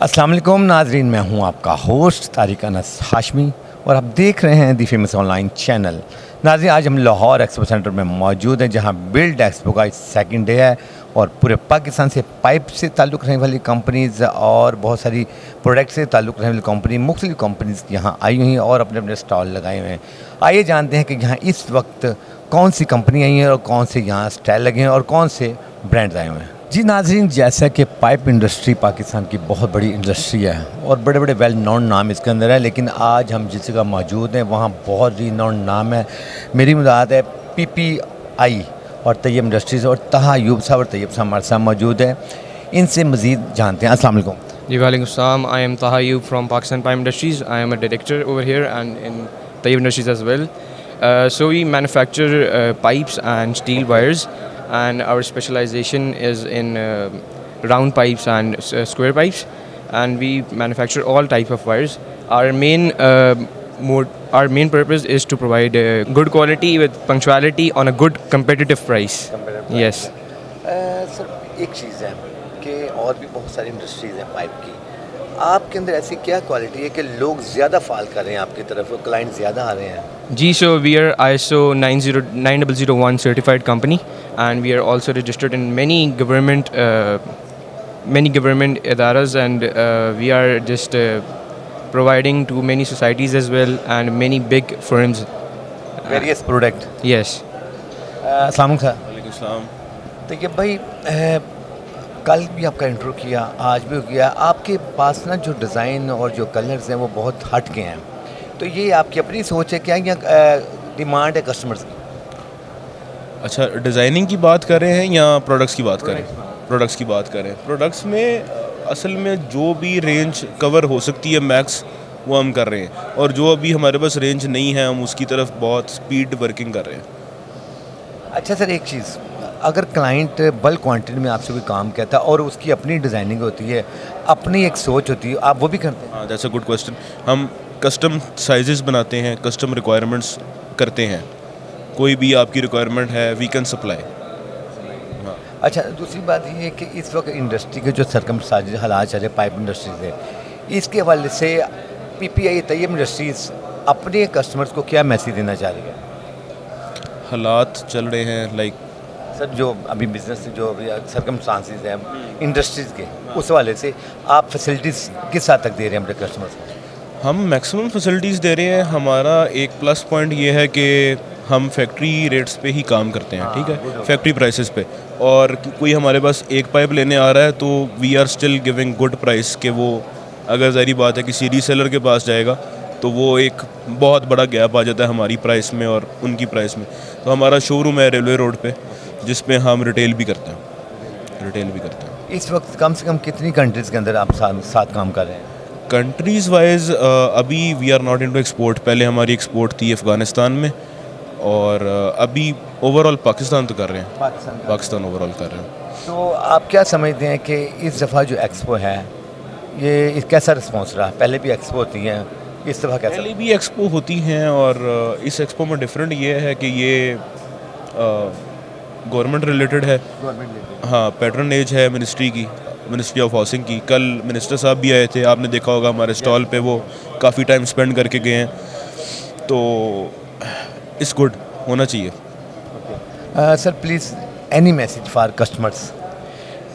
अस्सलाम वालेकुम नाजरीन, मैं हूं आपका होस्ट तारिक अनस हाशमी और आप देख रहे हैं दी फेमस ऑनलाइन चैनल। नाजरीन, आज हम लाहौर एक्सपो सेंटर में मौजूद हैं जहां बिल्ड एक्सपो का सेकंड डे है और पूरे पाकिस्तान से पाइप से ताल्लुक़ रखने वाली कंपनीज़ और बहुत सारी प्रोडक्ट से ताल्लुक़ रखने वाली कंपनी मुख्तलिफ कंपनीज़ यहाँ आई हुई हैं और अपने अपने स्टॉल लगाए हुए हैं। आइए जानते हैं कि यहाँ इस वक्त कौन सी कंपनी आई हैं और कौन से यहाँ स्टॉल लगे हैं और कौन से ब्रांड्स आए हुए हैं। जी नाज़रीन, जैसा कि पाइप इंडस्ट्री पाकिस्तान की बहुत बड़ी इंडस्ट्री है और बड़े बड़े वेल नोन नाम इसके अंदर है, लेकिन आज हम जिस जगह मौजूद हैं वहाँ बहुत रीनोन नाम है। मेरी मुराद है PPI और तैयब इंडस्ट्रीज़ और तहा अयूब साहब और तैयब साहब हमारे साथ मौजूद है। इनसे मज़ीद जानते हैं। अस्सलाम वालेकुम। जी वालेकुम अस्सलाम। I am Taha Ayub from Pakistan Pipe Industries. I am a director over here and in Tayyib Industries as well. So we manufacture pipes and steel wires, and our specialization is in round pipes and square pipes, and we manufacture all type of wires. Our main purpose is to provide good quality with punctuality on a good competitive price. Yes. Sir एक चीज़ है कि और भी बहुत सारी industries हैं pipe की, आपके अंदर ऐसी क्या क्वालिटी है कि लोग ज़्यादा फाल कर रहे हैं आपकी तरफ और क्लाइंट ज़्यादा आ रहे हैं? G, so we are ISO 9001 certified company, and we are also registered in many government adaras, and we are just providing to many societies as well and many big firms. Various product. Yes. अस्सलाम वालेकुम। वालेकुम सलाम। देखिए भाई, कल भी आपका intro किया, आज भी किया। आपके पास ना जो डिज़ाइन और जो कलर्स हैं वो बहुत हट के हैं, तो ये आपकी अपनी सोच है क्या या डिमांड है कस्टमर्स की? अच्छा, डिज़ाइनिंग की बात कर रहे हैं या प्रोडक्ट्स की बात करें? प्रोडक्ट्स की बात करें। प्रोडक्ट्स में असल में जो भी रेंज कवर हो सकती है मैक्स, वो हम कर रहे हैं, और जो अभी हमारे पास रेंज नहीं है हम उसकी तरफ बहुत स्पीड वर्किंग कर रहे हैं। अच्छा सर, एक चीज़, अगर क्लाइंट बल्क क्वांटिटी में आपसे कोई काम कहता है और उसकी अपनी डिज़ाइनिंग होती है, अपनी एक सोच होती है, आप वो भी करते हैं? हाँ, दैट्स अ गुड क्वेश्चन। हम कस्टम साइजेस बनाते हैं, कस्टम रिक्वायरमेंट्स करते हैं। कोई भी आपकी रिक्वायरमेंट है वी कैन सप्लाई। हाँ। अच्छा, दूसरी बात ये है कि इस वक्त इंडस्ट्री के जो सरकमस्टांसेस हालात चल रहे पाइप इंडस्ट्री से, इसके हवाले से PPI तैयब इंडस्ट्रीज़ अपने कस्टमर्स को क्या मैसेज देना चाह रही है? हालात चल रहे हैं लाइक सर, जो अभी बिजनेस जो अभी सरकमस्टांसेस हैं इंडस्ट्रीज़ के, उस हवाले से आप फैसिलिटीज़ किस हद तक दे रहे हैं अपने कस्टमर्स को? हम मैक्सिमम फैसिलिटीज़ दे रहे हैं। हमारा एक प्लस पॉइंट ये है कि हम फैक्ट्री रेट्स पे ही काम करते हैं, ठीक है, फैक्ट्री प्राइसेस पे। और कोई हमारे पास एक पाइप लेने आ रहा है तो we are still giving good price, कि वो अगर ज़ाहिर बात है किसी रीसेलर के पास जाएगा तो वो एक बहुत बड़ा गैप आ जाता है हमारी प्राइस में और उनकी प्राइस में। तो हमारा शोरूम है रेलवे रोड पे, जिसमें हम रिटेल भी करते हैं। इस वक्त कम से कम कितनी कंट्रीज़ के अंदर आप साथ काम कर रहे हैं? कंट्रीज़ वाइज अभी we are not into export. पहले हमारी एक्सपोर्ट थी अफ़गानिस्तान में, और अभी ओवरऑल पाकिस्तान तो कर रहे हैं, पाकिस्तान ओवरऑल कर रहे हैं। तो आप क्या समझते हैं कि इस दफ़ा जो एक्सपो है ये कैसा रिस्पॉन्स रहा? पहले भी एक्सपो होती हैं, इस दफ़ा कैसा? पहले भी एक्सपो होती हैं, और इस एक्सपो में डिफरेंट ये है कि ये गवर्नमेंट रिलेटेड है। हाँ, पैटर्नेज है मिनिस्ट्री ऑफ हाउसिंग की। कल मिनिस्टर साहब भी आए थे, आपने देखा होगा हमारे स्टॉल पे, वो काफ़ी टाइम स्पेंड करके गए हैं, तो इट्स गुड, होना चाहिए। Sir please any message for customers?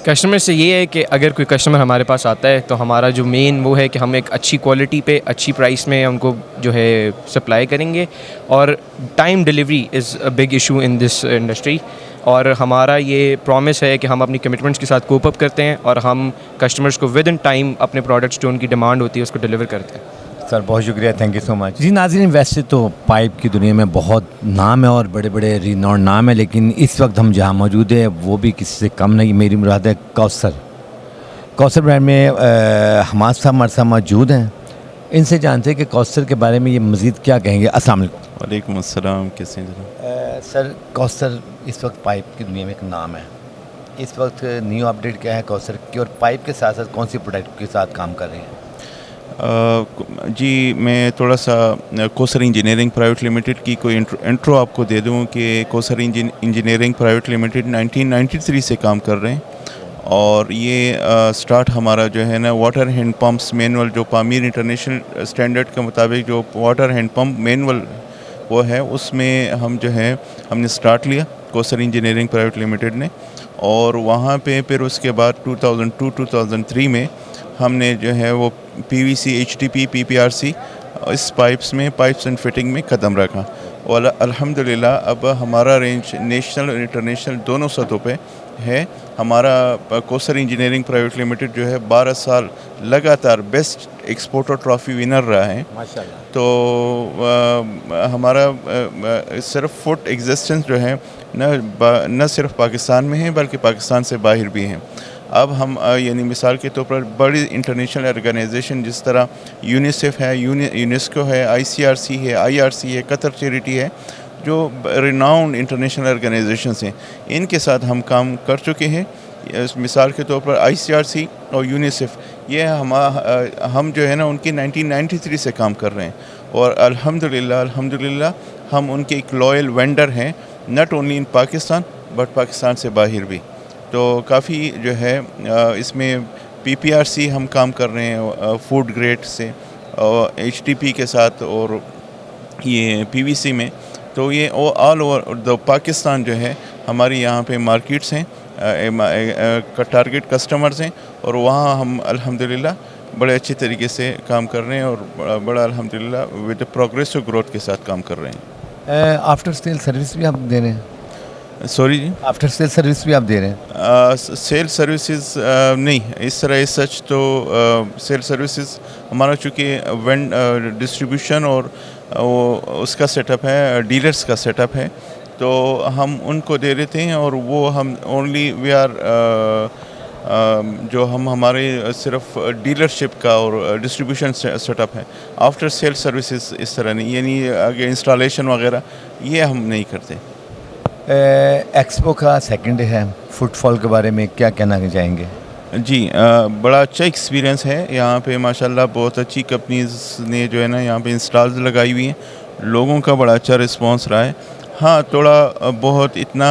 Customer से ये है कि अगर कोई कस्टमर हमारे पास आता है तो हमारा जो मेन वो है कि हम एक अच्छी क्वालिटी पे अच्छी प्राइस में उनको जो है सप्लाई करेंगे, और time delivery is a big issue in this industry. और हमारा ये प्रॉमिस है कि हम अपनी कमिटमेंट्स के साथ कोप अप करते हैं और हम कस्टमर्स को विद इन टाइम अपने प्रोडक्ट्स जो उनकी डिमांड होती है उसको डिलीवर करते हैं। सर बहुत शुक्रिया, थैंक यू सो मच। जी नाज़रीन, वैसे तो पाइप की दुनिया में बहुत नाम है और बड़े बड़े रिनॉन नाम है, लेकिन इस वक्त हम जहाँ मौजूद है वो भी किसी से कम नहीं। मेरी मुराद है कौसर ब्रांड में हमाद साहब हमारे साथ मौजूद हैं। इनसे जानते हैं कि कौसर के बारे में ये मज़ीद क्या कहेंगे। अस्सलाम वालेकुम। वालेकुम अस्सलाम, कैसे हैं जनाब? सर, कौसर इस वक्त पाइप की दुनिया में एक नाम है। इस वक्त न्यू अपडेट क्या है कौसर की, और पाइप के साथ साथ कौन सी प्रोडक्ट के साथ काम कर रहे हैं? जी, मैं थोड़ा सा कौसर इंजीनियरिंग प्राइवेट लिमिटेड की कोई इंट्रो आपको दे दूं कि कौसर इंजीनियरिंग प्राइवेट लिमिटेड 1993 से काम कर रहे हैं, और ये स्टार्ट हमारा जो है ना वाटर हैंड पम्प्स मैनुअल, जो पामीर इंटरनेशनल स्टैंडर्ड के मुताबिक जो वाटर हैंड पम्प मैनुअल वो है, उसमें हम जो है हमने स्टार्ट लिया कोसर इंजीनियरिंग प्राइवेट लिमिटेड ने। और वहाँ पे फिर उसके बाद 2002-2003 में हमने जो है वो PVC HDP PPRC इस पाइप्स एंड फिटिंग में कदम रखा। और अल्हम्दुलिल्लाह अब हमारा रेंज नेशनल और इंटरनेशनल दोनों सतहों पे है। हमारा कोसर इंजीनियरिंग प्राइवेट लिमिटेड जो है 12 साल लगातार बेस्ट एक्सपोर्टर ट्रॉफी विनर रहा है माशाल्लाह। तो हमारा सिर्फ फुट एग्जिस्टेंस जो है न सिर्फ पाकिस्तान में है बल्कि पाकिस्तान से बाहर भी हैं। अब हम यानी मिसाल के तौर पर बड़ी इंटरनेशनल ऑर्गेनाइजेशन जिस तरह यूनिसेफ है, यूनेस्को है, ICRC है, IRC है, कतर चैरिटी है, जो रिनाउंड इंटरनेशनल ऑर्गेनाइजेशंस हैं, इनके साथ हम काम कर चुके हैं। मिसाल के तौर पर ICRC और यूनिसेफ ये हम जो है ना उनकी 1993 से काम कर रहे हैं और अल्हम्दुलिल्लाह हम उनके एक लॉयल वेंडर हैं, not only in Pakistan but Pakistan से बाहर भी। तो काफ़ी जो है इसमें PPRC हम काम कर रहे हैं फूड ग्रेड से और HDP के साथ और ये PVC में। तो ये ऑल ओवर द पाकिस्तान जो है हमारी यहाँ पे मार्केट्स हैं, टारगेट कस्टमर्स हैं और वहाँ हम अल्हम्दुलिल्लाह बड़े अच्छे तरीके से काम कर रहे हैं और बड़ा अल्हम्दुलिल्लाह विद प्रोग्रेसिव ग्रोथ के साथ काम कर रहे हैं। आफ्टर सेल सर्विस भी आप दे रहे हैं? सॉरी जी, आफ्टर सेल सर्विस भी आप दे रहे हैं? सेल सर्विसेज नहीं, इस तरह सच तो सेल सर्विसेज हमारा चूँकि वेंड डिस्ट्रीब्यूशन और वो उसका सेटअप है, डीलर्स का सेटअप है, तो हम उनको दे देते हैं और वो हम ओनली वी आर जो हम हमारे सिर्फ डीलरशिप का और डिस्ट्रीब्यूशन सेटअप है। आफ्टर सेल सर्विसेज इस तरह नहीं, यानी आगे इंस्टॉलेशन वगैरह ये हम नहीं करते। एक्सपो का सेकंड डे है, फुटफॉल के बारे में क्या कहना चाहेंगे? जी बड़ा अच्छा एक्सपीरियंस है यहाँ पे माशाल्लाह। बहुत अच्छी कंपनीज ने जो है ना यहाँ पे इंस्टॉल्स लगाई हुई हैं, लोगों का बड़ा अच्छा रिस्पांस रहा है। हाँ, थोड़ा बहुत इतना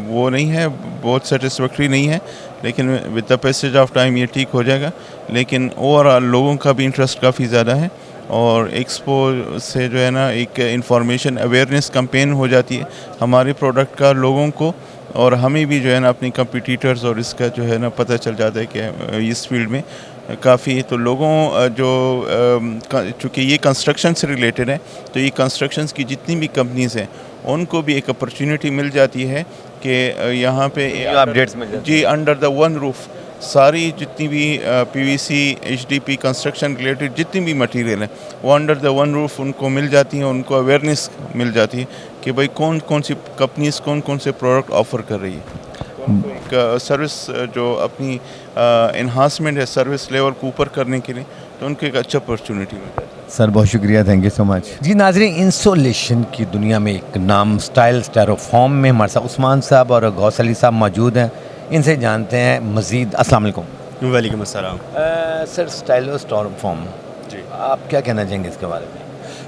वो नहीं है, बहुत सेटिस्फैक्ट्री नहीं है, लेकिन with the passage of time ये ठीक हो जाएगा। लेकिन ओवरऑल लोगों का भी इंटरेस्ट काफ़ी ज़्यादा है और एक्सपो से जो है ना एक इंफॉर्मेशन अवेयरनेस कैंपेन हो जाती है हमारे प्रोडक्ट का लोगों को, और हमें भी जो है ना अपनी कंपटीटर्स और इसका जो है ना पता चल जाता है कि इस फील्ड में काफ़ी तो लोगों जो चूँकि ये कंस्ट्रक्शन से रिलेटेड है, तो ये कंस्ट्रक्शंस की जितनी भी कंपनीज़ हैं उनको भी एक अपॉर्चुनिटी मिल जाती है कि यहाँ पे अपडेट्स मिल जाती जी अंडर द वन रूफ सारी जितनी भी PVC HDP कंस्ट्रक्शन रिलेटेड जितनी भी मटेरियल है वो अंडर द वन रूफ उनको मिल जाती हैं। उनको अवेयरनेस मिल जाती है कि भाई कौन कौन सी कंपनीज कौन कौन से प्रोडक्ट ऑफ़र कर रही है। सर्विस जो अपनी इन्हांसमेंट है सर्विस लेवल को ऊपर करने के लिए, तो उनको एक अच्छा अपॉर्चुनिटी मिलता है। सर बहुत शुक्रिया, थैंक यू सो मच। जी नाज़रीन, इंसोलेशन की दुनिया में एक नाम स्टाइल स्टायरोफॉर्म में हमारे साथ उस्मान साहब और गौस अली साहब मौजूद हैं, इनसे जानते हैं मज़ीद। अस्सलाम वालेकुम। वालेकुम अस्सलाम। सर स्टाइलोस्टायरोफॉर्म जी, आप क्या कहना चाहेंगे इसके बारे में?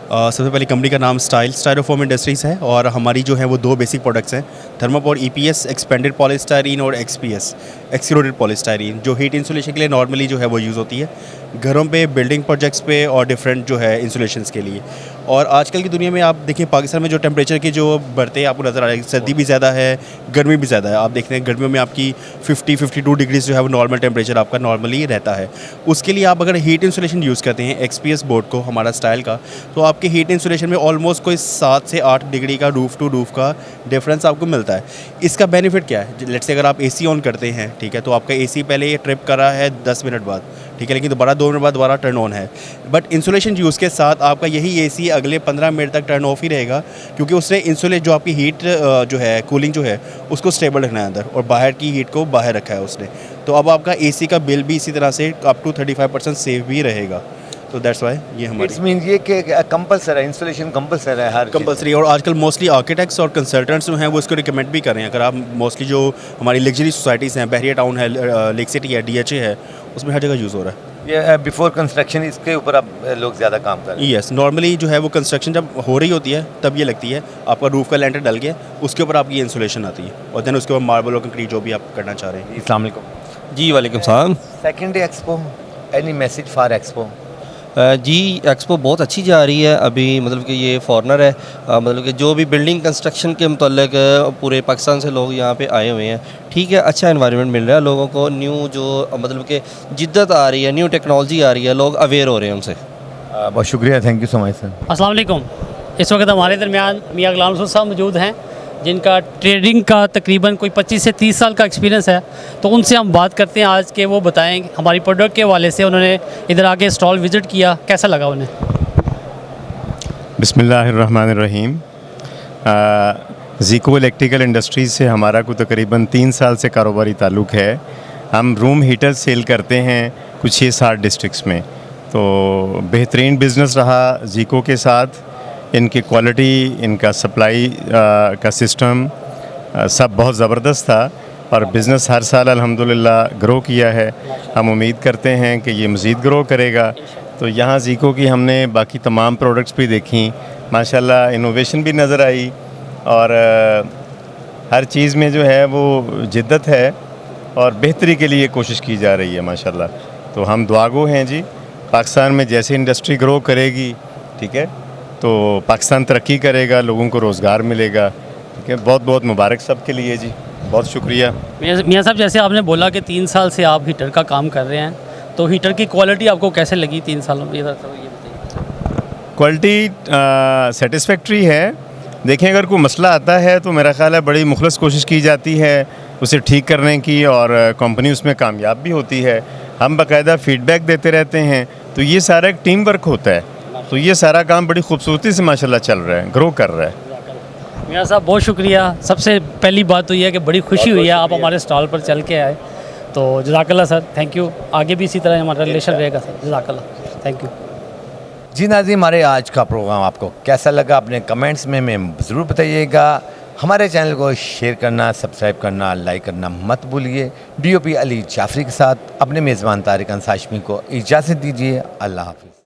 सबसे पहले कंपनी का नाम स्टाइरोफॉर्म इंडस्ट्रीज़ है और हमारी जो है वो दो बेसिक प्रोडक्ट्स हैं, थर्मोपोर EPS एक्सपेंडेड पॉलीस्टायरीन और XPS एक्सक्रूडेड पॉलीस्टायरीन, जो हीट इंसुलेशन के लिए नॉर्मली जो है वो यूज़ होती है घरों पे, बिल्डिंग प्रोजेक्ट्स पे और डिफरेंट जो है इंसुलेशंस के लिए। और आजकल की दुनिया में आप देखिए पाकिस्तान में जो टेम्परेचर की जो बढ़ते आपको नज़र आ रही है, सर्दी भी ज़्यादा है, गर्मी भी ज़्यादा है। आप देख रहे हैं गर्मियों में आपकी 50-52 डिग्रीज जो है वो नॉर्मल टेम्परेचर आपका नॉर्मली रहता है। उसके लिए आप अगर हीट इंसुलेशन यूज़ करते हैं XPS बोर्ड को, हमारा स्टाइल का, तो आपके हीट इंसुलेशन में ऑलमोस्ट कोई 7 से 8 डिग्री का रूफ टू रूफ का डिफरेंस आपको मिलता है। इसका बेनिफिट क्या है? लेट्स से अगर आप AC ऑन करते हैं, ठीक है, तो आपका AC पहले ये ट्रिप कर रहा है 10 मिनट बाद, ठीक है, लेकिन दोबारा 2 मिनट बाद दोबारा टर्न ऑन है। बट इंसुलेशन यूज़ के साथ आपका यही AC अगले 15 मिनट तक टर्न ऑफ ही रहेगा, क्योंकि उसने इंसुलेट जो आपकी हीट जो है कूलिंग जो है उसको स्टेबल रखना है अंदर, और बाहर की हीट को बाहर रखा है उसने। तो अब आपका AC का बिल भी इसी तरह से अप टू 35% सेव भी रहेगा। तो दैट्स वाई ये हमारी इट्स मीन ये कि कंपलसरी है, इंस्टॉलेशन कंपलसरी है हर कंपलसरी। और आजकल मोस्टली आर्किटेक्ट्स और कंसल्टेंट्स जो हैं वो इसको रिकमेंड भी कर रहे हैं। अगर आप मोस्टली जो हमारी लग्जरी सोसाइटीज़ हैं, बहरिया टाउन है, लेक सिटी है, DHA है, उसमें हर जगह यूज़ हो रहा है। ये बिफोर कंस्ट्रक्शन इसके ऊपर अब लोग ज़्यादा काम कर रहे हैं। यस, नॉर्मली जो है वो कंस्ट्रक्शन जब हो रही होती है तब ये लगती है, आपका रूफ का लेंटर डल गया, उसके ऊपर आपकी इंसुलेशन आती है और देन उसके बाद मार्बल और कंक्रीट जो भी आप करना चाह रहे हैं। अस्सलाम वालेकुम। जी वालेकुम सलाम। Second day expo, any message for expo? जी एक्सपो बहुत अच्छी जा रही है अभी, मतलब कि ये फॉरनर है, मतलब कि जो भी बिल्डिंग कंस्ट्रक्शन के मतलब पूरे पाकिस्तान से लोग यहाँ पे आए हुए हैं। ठीक है, अच्छा एनवायरनमेंट मिल रहा है लोगों को, न्यू जो मतलब कि जिद्दत आ रही है, न्यू टेक्नोलॉजी आ रही है, लोग अवेयर हो रहे हैं उनसे। बहुत शुक्रिया, thank you so much sir. अस्सलाम वालेकुम। इस वक्त हमारे दरमियान मियां गुलाम रसूल साहब मौजूद हैं, जिनका ट्रेडिंग का तकरीबन कोई 25 से 30 साल का एक्सपीरियंस है। तो उनसे हम बात करते हैं आज के, वो बताएं हमारी प्रोडक्ट के हवाले से। उन्होंने इधर आके स्टॉल विज़िट किया, कैसा लगा उन्हें? बिस्मिल्लाहिर्रहमानिर्रहीम। ज़ीको इलेक्ट्रिकल इंडस्ट्रीज़ से हमारा को तकरीबन 3 साल से कारोबारी ताल्लुक़ है। हम रूम हीटर सेल करते हैं कुछ 6-7 डिस्ट्रिक्ट्स में। तो बेहतरीन बिज़नेस रहा ज़ीको के साथ। इनकी क्वालिटी, इनका सप्लाई का सिस्टम सब बहुत ज़बरदस्त था और बिज़नेस हर साल अल्हम्दुलिल्लाह ग्रो किया है। हम उम्मीद करते हैं कि ये मज़ीद ग्रो करेगा। तो यहाँ ज़ीको की हमने बाकी तमाम प्रोडक्ट्स भी देखी, माशाल्लाह इनोवेशन भी नज़र आई और हर चीज़ में जो है वो जिद्दत है और बेहतरी के लिए कोशिश की जा रही है माशाल्लाह। तो हम दुआगो हैं जी, पाकिस्तान में जैसे इंडस्ट्री ग्रो करेगी, ठीक है, तो पाकिस्तान तरक्की करेगा, लोगों को रोज़गार मिलेगा। ठीक है, बहुत बहुत मुबारक सब के लिए जी, बहुत शुक्रिया। मियां साहब, जैसे आपने बोला कि 3 साल से आप हीटर का काम कर रहे हैं, तो हीटर की क्वालिटी आपको कैसे लगी 3 सालों में? ये बताइए। क्वालिटी सेटिस्फैक्ट्री है। देखें, अगर कोई मसला आता है तो मेरा ख़्याल है बड़ी मुखलस कोशिश की जाती है उसे ठीक करने की और कंपनी उसमें कामयाब भी होती है। हम बाकायदा फ़ीडबैक देते रहते हैं, तो ये सारा एक टीम वर्क होता है। तो ये सारा काम बड़ी खूबसूरती से माशाल्लाह चल रहा है, ग्रो कर रहा है। मियां साहब बहुत शुक्रिया। सबसे पहली बात तो ये है कि बड़ी खुशी हुई है आप हमारे स्टॉल पर चल के आए, तो जज़ाकल्लाह सर, थैंक यू। आगे भी इसी तरह हमारा रिलेशन रहेगा सर, जज़ाकल्लाह, थैंक यू। जी नाज़रीन, हमारे आज का प्रोग्राम आपको कैसा लगा अपने कमेंट्स में ज़रूर बताइएगा। हमारे चैनल को शेयर करना, सब्सक्राइब करना, लाइक करना मत भूलिए। DOP अली जाफरी के साथ अपने मेज़बान तारिक अंसार हाशमी को इजाज़त दीजिए। अल्लाह हाफ़िज़।